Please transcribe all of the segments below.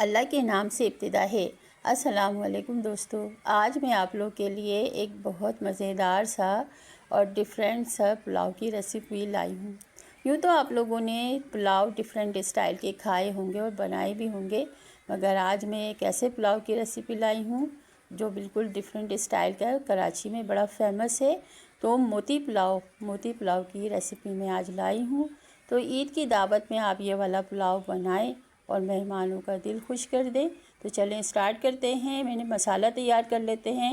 अल्लाह के नाम से इब्तिदा है। अस्सलाम वालेकुम दोस्तों, आज मैं आप लोग के लिए एक बहुत मज़ेदार सा और डिफरेंट सा पुलाव की रेसिपी लाई हूँ। यूँ तो आप लोगों ने पुलाव डिफरेंट स्टाइल के खाए होंगे और बनाए भी होंगे, मगर आज मैं एक ऐसे पुलाव की रेसिपी लाई हूँ जो बिल्कुल डिफरेंट स्टाइल का कराची में बड़ा फेमस है। तो मोती पुलाव की रेसिपी मैं आज लाई हूँ। तो ईद की दावत में आप ये वाला पुलाव बनाएं और मेहमानों का दिल खुश कर दें। तो चलें स्टार्ट करते हैं। मैंने मसाला तैयार कर लेते हैं।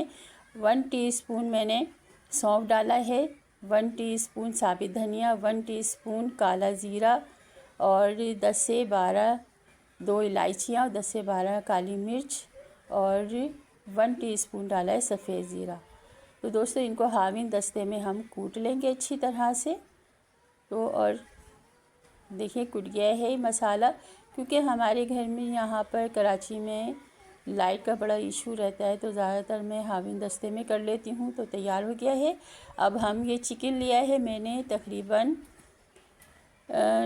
1 टीस्पून मैंने सौंफ डाला है, 1 टीस्पून साबित धनिया, 1 टीस्पून काला ज़ीरा और 10 से 12 दो इलायचियाँ और 10 से 12 काली मिर्च और 1 टीस्पून डाला है सफ़ेद ज़ीरा। तो दोस्तों इनको हाविन दस्ते में हम कूट लेंगे अच्छी तरह से। तो और देखिए कुट गया है मसाला, क्योंकि हमारे घर में यहाँ पर कराची में लाइट का बड़ा इशू रहता है, तो ज़्यादातर मैं हाविन दस्ते में कर लेती हूँ। तो तैयार हो गया है। अब हम ये चिकन लिया है मैंने, तकरीबन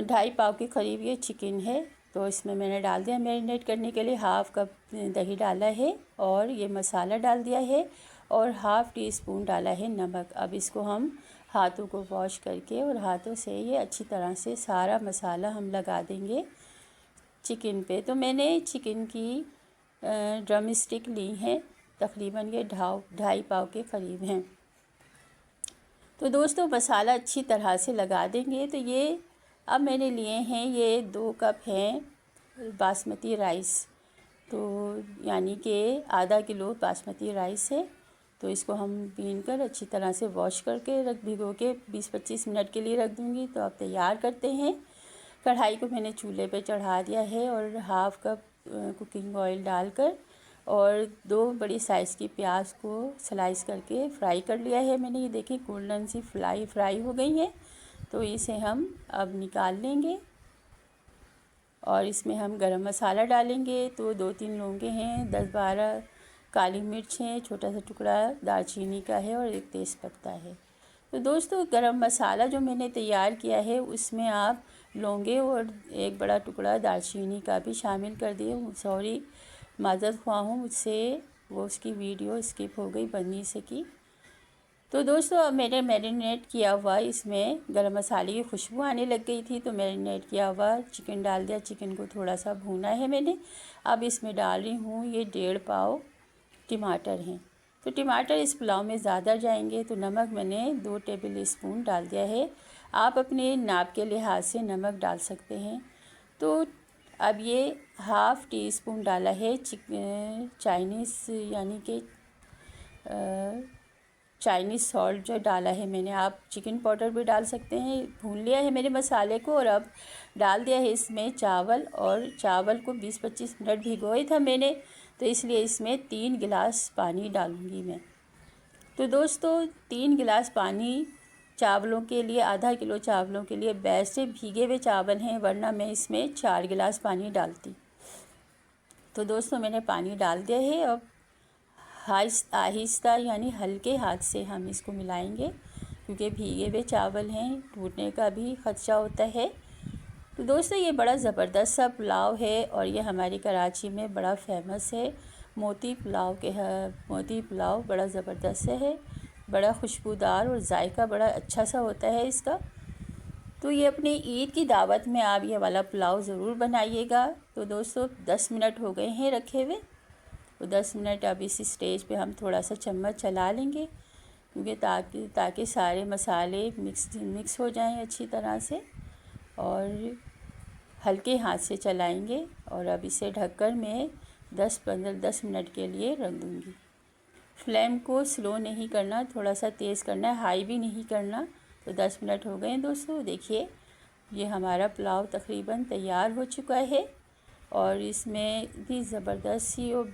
2.5 पाव के करीब ये चिकन है। तो इसमें मैंने डाल दिया मैरिनेट करने के लिए, हाफ़ कप दही डाला है और ये मसाला डाल दिया है और हाफ़ टी स्पून डाला है नमक। अब इसको हम हाथों को वॉश करके और हाथों से ये अच्छी तरह से सारा मसाला हम लगा देंगे चिकन पे। तो मैंने चिकन की ड्रम स्टिक ली हैं, तकरीबन ये 2.5 पाव के करीब हैं। तो दोस्तों मसाला अच्छी तरह से लगा देंगे। तो ये अब मैंने लिए हैं, ये 2 कप हैं बासमती राइस, तो यानी कि आधा किलो बासमती राइस है। तो इसको हम पीन कर अच्छी तरह से वॉश करके भिगो के 20-25 मिनट के लिए रख दूँगी। तो अब तैयार करते हैं। कढ़ाई को मैंने चूल्हे पे चढ़ा दिया है और हाफ़ कप कुकिंग ऑयल डालकर और 2 बड़ी साइज़ की प्याज को स्लाइस करके फ्राई कर लिया है मैंने। ये देखिए गोल्डन सी फ्राई हो गई है। तो इसे हम अब निकाल लेंगे और इसमें हम गरम मसाला डालेंगे। तो 2-3 लौंगे हैं, 10-12 काली मिर्च हैं, छोटा सा टुकड़ा दालचीनी का है और 1 तेज़पत्ता है। तो दोस्तों गरम मसाला जो मैंने तैयार किया है उसमें आप लौंगे और 1 बड़ा टुकड़ा दालचीनी का भी शामिल कर दिए। सॉरी, माज़रत ख्वाह हूँ, मुझसे वो उसकी वीडियो स्किप हो गई बनने से की। तो दोस्तों अब मैंने मैरिनेट किया हुआ इसमें गरम मसाले की खुशबू आने लग गई थी, तो मैरिनेट किया हुआ चिकन डाल दिया। चिकन को थोड़ा सा भूना है मैंने। अब इसमें डाल रही हूँ ये 1.5 पाव टमाटर हैं। तो टमाटर इस पुलाव में ज़्यादा जाएंगे, तो नमक मैंने 2 टेबल स्पून डाल दिया है। आप अपने नाप के लिहाज से नमक डाल सकते हैं। तो अब ये हाफ़ टी स्पून डाला है चाइनीज़ यानी कि चाइनीज़ सॉल्ट जो डाला है मैंने। आप चिकन पाउडर भी डाल सकते हैं। भून लिया है मेरे मसाले को और अब डाल दिया है इसमें चावल, और चावल को 20-25 मिनट भिगोए था मैंने, तो इसलिए इसमें 3 गिलास पानी डालूँगी मैं। तो दोस्तों 3 गिलास पानी चावलों के लिए, आधा किलो चावलों के लिए बेस्ट है। भीगे हुए चावल हैं, वरना मैं इसमें 4 गिलास पानी डालती। तो दोस्तों मैंने पानी डाल दिया है। अब आहिस्ता यानी हल्के हाथ से हम इसको मिलाएंगे, क्योंकि भीगे हुए चावल हैं, टूटने का भी खदशा होता है। तो दोस्तों ये बड़ा ज़बरदस्त सा पुलाव है और ये हमारी कराची में बड़ा फेमस है। मोती पुलाव बड़ा ज़बरदस्त है, बड़ा खुशबूदार और जायका बड़ा अच्छा सा होता है इसका। तो ये अपने ईद की दावत में आप ये वाला पुलाव ज़रूर बनाइएगा। तो दोस्तों 10 मिनट हो गए हैं रखे हुए। तो 10 मिनट अब इस स्टेज पे हम थोड़ा सा चम्मच चला लेंगे, क्योंकि ताकि सारे मसाले मिक्स हो जाएं अच्छी तरह से, और हल्के हाथ से चलाएंगे। और अब इसे ढककर मैं 10 मिनट के लिए रख दूँगी। फ्लेम को स्लो नहीं करना, थोड़ा सा तेज़ करना है, हाई भी नहीं करना। तो 10 मिनट हो गए हैं दोस्तों। देखिए ये हमारा पुलाव तकरीबन तैयार हो चुका है और इसमें इतनी ज़बरदस्त सी और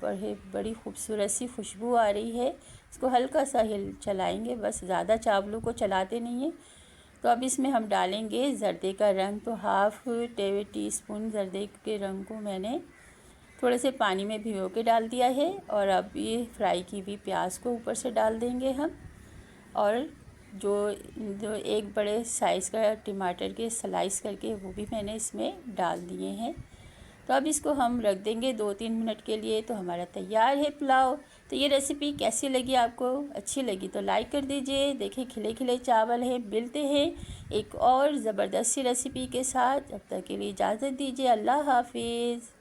बड़ी खूबसूरत सी खुशबू आ रही है। इसको हल्का सा चलाएंगे, बस ज़्यादा चावलों को चलाते नहीं हैं। तो अब इसमें हम डालेंगे जर्दे का रंग। तो हाफ़ टी स्पून जर्दे के रंग को मैंने थोड़े से पानी में भिगो के डाल दिया है। और अब ये फ्राई की हुई प्याज को ऊपर से डाल देंगे हम, और जो 1 बड़े साइज़ का टमाटर के स्लाइस करके वो भी मैंने इसमें डाल दिए हैं। तो अब इसको हम रख देंगे 2-3 मिनट के लिए। तो हमारा तैयार है पुलाव। तो ये रेसिपी कैसी लगी आपको? अच्छी लगी तो लाइक कर दीजिए। देखिए खिले खिले चावल है। मिलते हैं एक और ज़बरदस्त सी रेसिपी के साथ। जब तक के लिए इजाज़त दीजिए। अल्लाह हाफिज़।